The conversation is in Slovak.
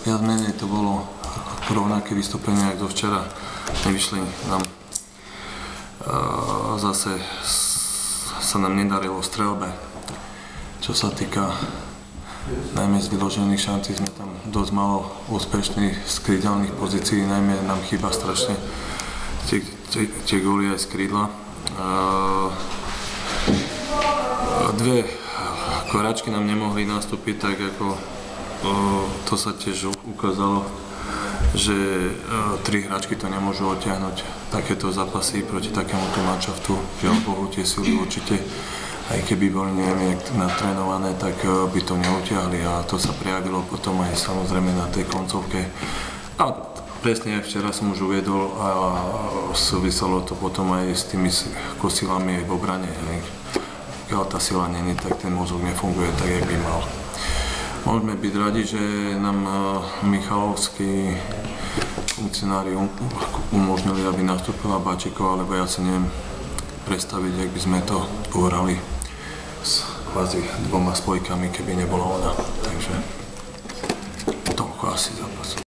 viac menej to bolo rovnaké vystúpenie ako do včera. Nevyšli nám, zase sa nám nedarilo v streľbe. Čo sa týka najmä z vyložených šancí, sme tam dosť málo úspešných z krídelných pozícií, najmä nám chýba strašne tie góly aj z krídla. Dve hráčky nám nemohli nastúpiť, tak ako to sa tiež ukázalo, že tri hráčky to nemôžu odtiahnuť takéto zápasy proti takémuto manšaftu. Žiaľ Bohu, tie sily určite, aj keby boli neviem jak natrénované, tak by to neutiahli a to sa prejavilo potom aj samozrejme na tej koncovke. A presne včera som už uviedol a súviselo to potom aj s tými silami aj v obrane. Keď tá sila není, tak ten mozog nefunguje tak, jak by mal. Môžeme byť radi, že nám Michalovskí funkcionári umožnili, aby nastúpila Bačíková, lebo ja si neviem predstaviť, jak by sme to uhrali s kvázi dvoma spojkami, keby nebola ona. Takže toľko asi zápasu.